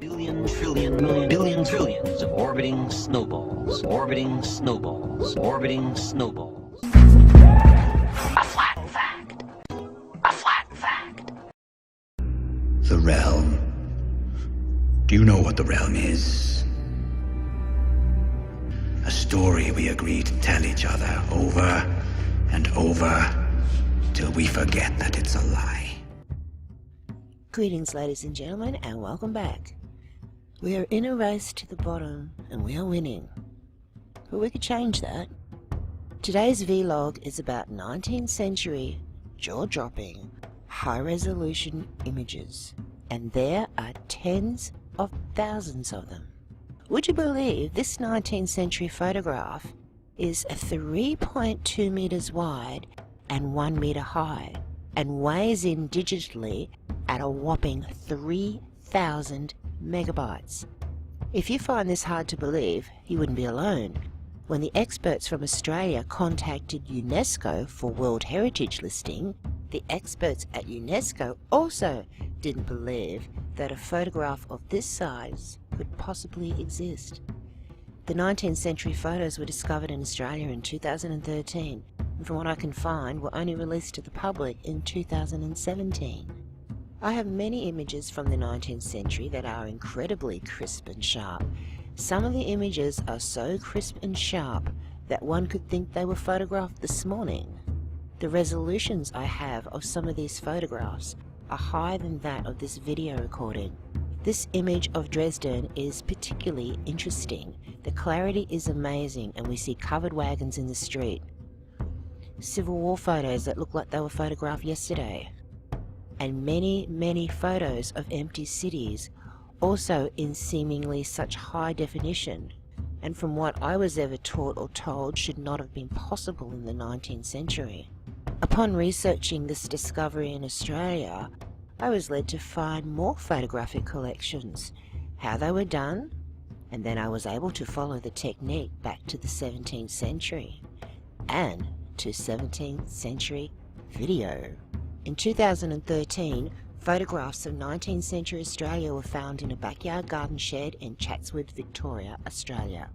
Billion, trillion, million, billion, trillions of orbiting snowballs, orbiting snowballs, orbiting snowballs. A flat fact. A flat fact. The realm. Do you know what the realm is? A story we agree to tell each other over and over till we forget that it's a lie. Greetings, ladies and gentlemen, and welcome back. We are in a race to the bottom, and we are winning. But we could change that. Today's vlog is about 19th century, jaw-dropping, high-resolution images. And there are tens of thousands of them. Would you believe this 19th century photograph is 3.2 meters wide and 1 meter high, and weighs in digitally at a whopping 3,000 megabytes. If you find this hard to believe, you wouldn't be alone. When the experts from Australia contacted Unesco for World Heritage listing, the experts at Unesco also didn't believe that a photograph of this size could possibly exist. The 19th century photos were discovered in Australia in 2013, and from what I can find were only released to the public in 2017. I have many images from the 19th century that are incredibly crisp and sharp. Some of the images are so crisp and sharp that one could think they were photographed this morning. The resolutions I have of some of these photographs are higher than that of this video recording. This image of Dresden is particularly interesting. The clarity is amazing, and we see covered wagons in the street. Civil War photos that look like they were photographed yesterday. And many photos of empty cities, also in seemingly such high definition, and from what I was ever taught or told should not have been possible in the 19th century. Upon researching this discovery in Australia, I was led to find more photographic collections, how they were done, and then I was able to follow the technique back to the 17th century, and to 17th century video. In 2013, photographs of 19th century Australia were found in a backyard garden shed in Chatswood, Victoria, Australia.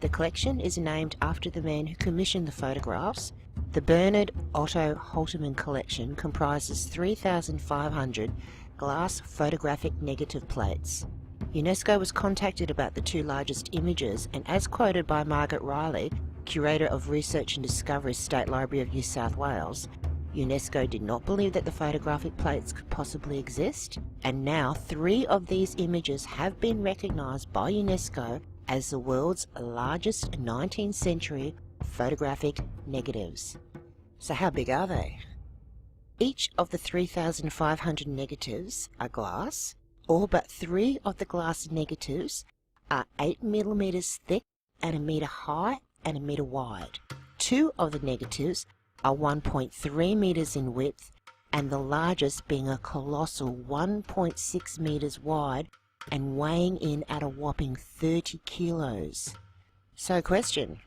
The collection is named after the man who commissioned the photographs. The Bernard Otto Holterman collection comprises 3,500 glass photographic negative plates. UNESCO was contacted about the two largest images, and as quoted by Margaret Riley, Curator of Research and Discovery, State Library of New South Wales, UNESCO did not believe that the photographic plates could possibly exist, and now 3 of these images have been recognised by UNESCO as the world's largest 19th century photographic negatives. So how big are they? Each of the 3,500 negatives are glass. All but 3 of the glass negatives are 8 millimeters thick and 1 meter high and 1 meter wide. 2 of the negatives are 1.3 meters in width, and the largest being a colossal 1.6 meters wide and weighing in at a whopping 30 kilos. So question,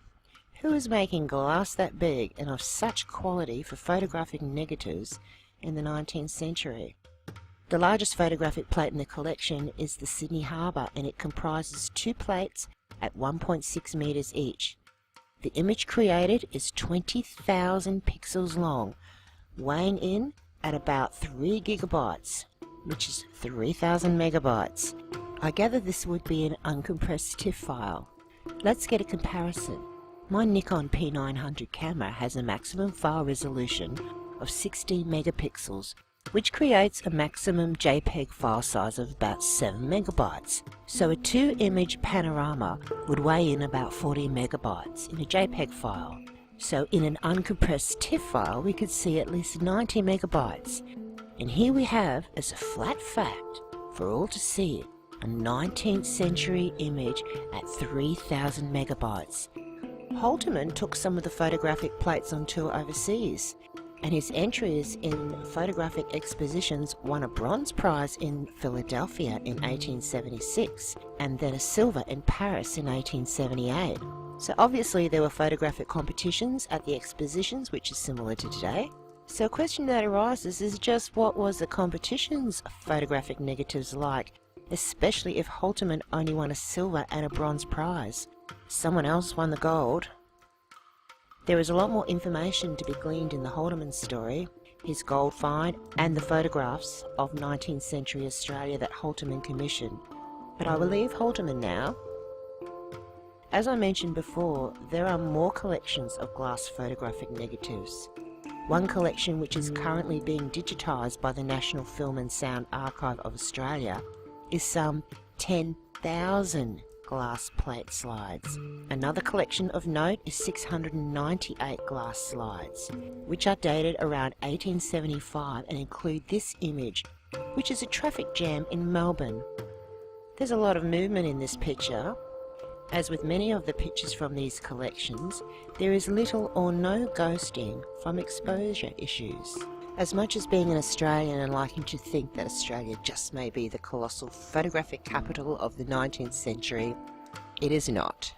who is making glass that big and of such quality for photographic negatives in the 19th century? The largest photographic plate in the collection is the Sydney Harbour, and it comprises 2 plates at 1.6 meters each. The image created is 20,000 pixels long, weighing in at about 3 gigabytes, which is 3,000 megabytes. I gather this would be an uncompressed TIFF file. Let's get a comparison. My Nikon P900 camera has a maximum file resolution of 16 megapixels, which creates a maximum JPEG file size of about 7 megabytes. So a 2-image panorama would weigh in about 40 megabytes in a JPEG file. So in an uncompressed TIFF file, we could see at least 90 megabytes. And here we have, as a flat fact, for all to see, a 19th century image at 3,000 megabytes. Holterman took some of the photographic plates on tour overseas, and his entries in photographic expositions won a bronze prize in Philadelphia in 1876, and then a silver in Paris in 1878. So obviously there were photographic competitions at the expositions, which is similar to today. So a question that arises is just what was the competition's photographic negatives like especially if Halterman only won a silver and a bronze prize. Someone else won the gold. There is a lot more information to be gleaned in the Halterman story, his gold find and the photographs of 19th century Australia that Halterman commissioned. But I will leave Halterman now. As I mentioned before, there are more collections of glass photographic negatives. One collection, which is currently being digitised by the National Film and Sound Archive of Australia, is some 10,000 glass plate slides. Another collection of note is 698 glass slides, which are dated around 1875 and include this image, which is a traffic jam in Melbourne. There's a lot of movement in this picture. As with many of the pictures from these collections, there is little or no ghosting from exposure issues. As much as being an Australian and liking to think that Australia just may be the colossal photographic capital of the 19th century, it is not.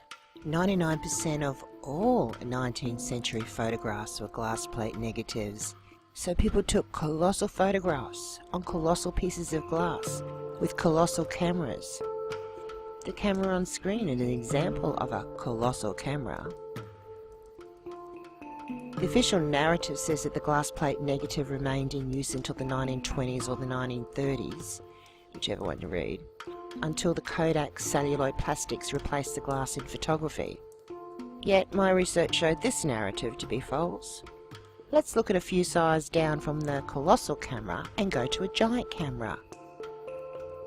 99% of all 19th century photographs were glass plate negatives, so people took colossal photographs on colossal pieces of glass with colossal cameras. The camera on screen is an example of a colossal camera. The official narrative says that the glass plate negative remained in use until the 1920s or the 1930s, whichever one you read, until the Kodak celluloid plastics replaced the glass in photography. Yet my research showed this narrative to be false. Let's look at a few sizes down from the colossal camera and go to a giant camera.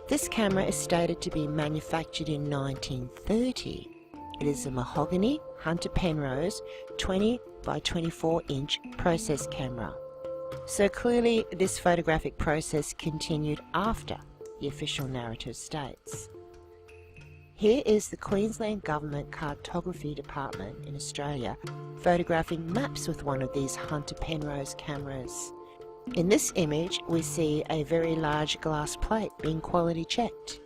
This camera is stated to be manufactured in 1930. It is a mahogany Hunter Penrose 20 by 24 inch process camera. So clearly this photographic process continued after the official narrative states. Here is the Queensland Government Cartography Department in Australia photographing maps with one of these Hunter Penrose cameras. In this image we see a very large glass plate being quality checked.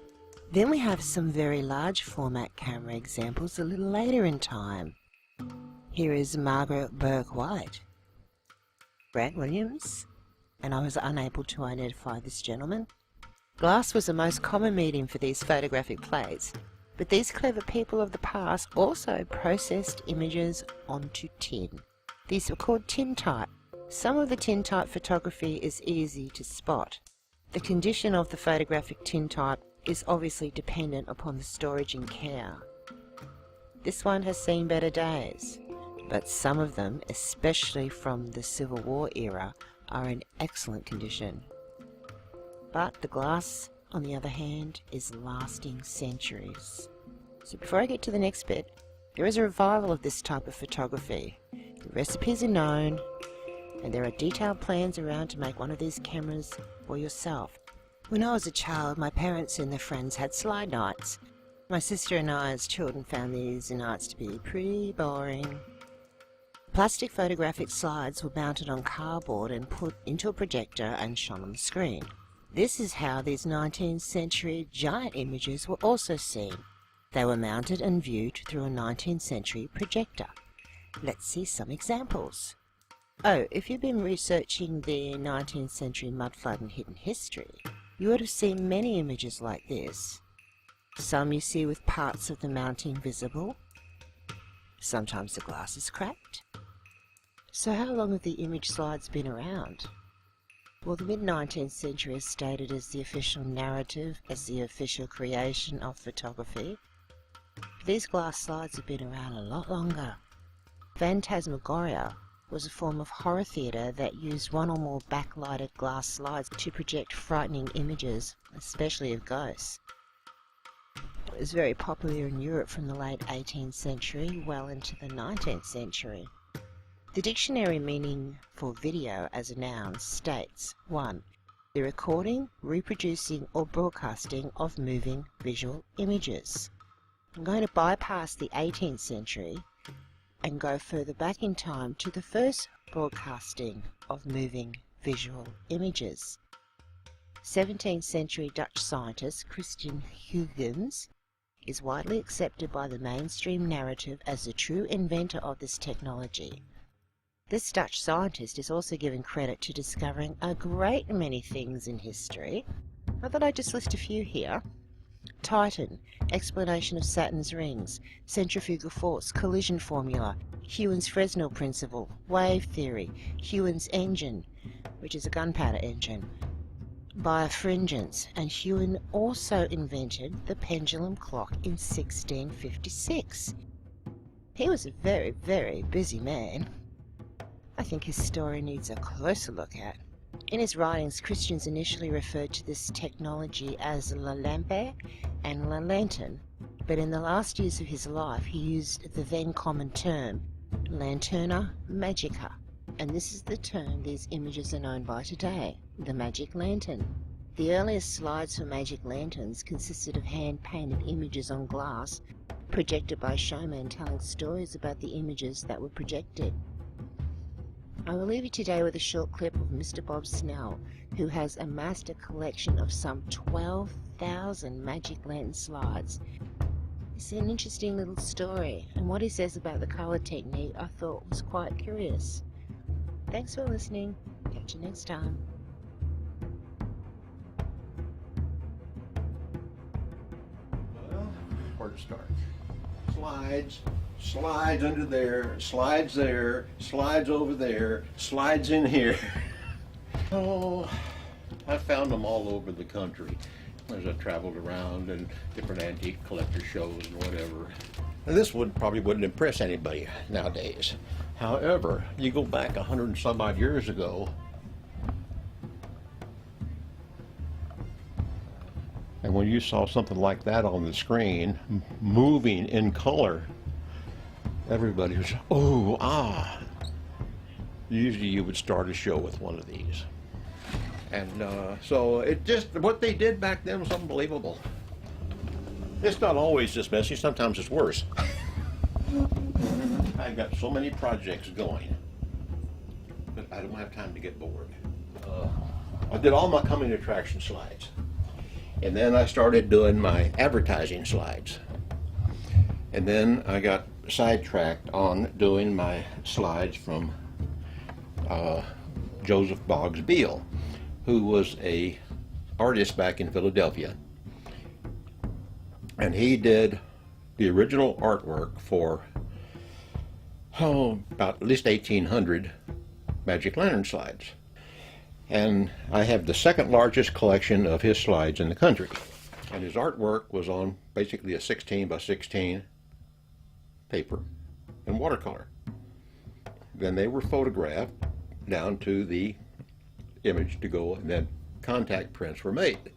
Then we have some very large format camera examples a little later in time. Here is Margaret Burke White, Grant Williams, and I was unable to identify this gentleman. Glass was the most common medium for these photographic plates, but these clever people of the past also processed images onto tin. These were called tintype. Some of the tintype photography is easy to spot. The condition of the photographic tintype is obviously dependent upon the storage and care. This one has seen better days, but some of them, especially from the Civil War era, are in excellent condition. But the glass, on the other hand, is lasting centuries. So before I get to the next bit, there is a revival of this type of photography. The recipes are known, and there are detailed plans around to make one of these cameras for yourself. When I was a child, my parents and their friends had slide nights. My sister and I as children found these nights to be pretty boring. Plastic photographic slides were mounted on cardboard and put into a projector and shone on the screen. This is how these 19th century giant images were also seen. They were mounted and viewed through a 19th century projector. Let's see some examples. Oh, if you've been researching the 19th century mudflood and hidden history, you would have seen many images like this. Some you see with parts of the mounting visible. Sometimes the glass is cracked. So how long have the image slides been around? Well, the mid-19th century is stated as the official narrative, as the official creation of photography. These glass slides have been around a lot longer. Phantasmagoria was a form of horror theatre that used one or more backlighted glass slides to project frightening images, especially of ghosts. It was very popular in Europe from the late 18th century well into the 19th century. The dictionary meaning for video as a noun states 1. The recording, reproducing or broadcasting of moving visual images. I'm going to bypass the 18th century and go further back in time to the first broadcasting of moving visual images. 17th century Dutch scientist Christian Huygens is widely accepted by the mainstream narrative as the true inventor of this technology. This Dutch scientist is also given credit to discovering a great many things in history. I thought I'd just list a few here. Titan, explanation of Saturn's rings, centrifugal force, collision formula, Hewan's Fresnel principle, wave theory, Hewan's engine, which is a gunpowder engine, birefringence, and Hewan also invented the pendulum clock in 1656. He was a very, very busy man. I think his story needs a closer look at. In his writings, Christians initially referred to this technology as la lampe and la lantern, but in the last years of his life he used the then common term lanterna magica, and this is the term these images are known by today, the magic lantern. The earliest slides for magic lanterns consisted of hand-painted images on glass, projected by showmen telling stories about the images that were projected. I will leave you today with a short clip of Mr. Bob Snell, who has amassed a collection of some 12,000 magic lantern slides. It's an interesting little story, and what he says about the colour technique I thought was quite curious. Thanks for listening. Catch you next time. Well, where to start? Slides under there, slides there, slides over there, slides in here. Oh, I found them all over the country as I traveled around and different antique collector shows and whatever. And this probably wouldn't impress anybody nowadays. However, you go back 100 and some odd years ago, and when you saw something like that on the screen, moving in color, everybody was, oh, ah. Usually you would start a show with one of these. And so it just, what they did back then was unbelievable. It's not always this messy, sometimes it's worse. I've got so many projects going, but I don't have time to get bored. I did all my coming attraction slides. And then I started doing my advertising slides. And then I got sidetracked on doing my slides from Joseph Boggs Beale, who was a artist back in Philadelphia. And he did the original artwork for about at least 1,800 magic lantern slides. And I have the second largest collection of his slides in the country. And his artwork was on basically a 16 by 16 paper and watercolor. Then they were photographed down to the image to go, and then contact prints were made.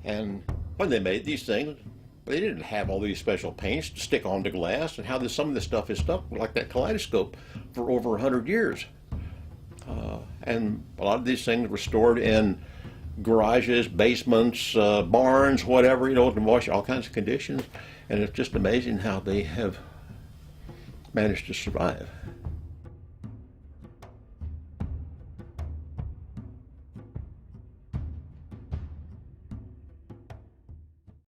And when they made these things, they didn't have all these special paints to stick onto glass, and how some of this stuff is stuck like that kaleidoscope for over 100 years. And a lot of these things were stored in garages, basements, barns, whatever, you know, in all kinds of conditions. And it's just amazing how they have managed to survive.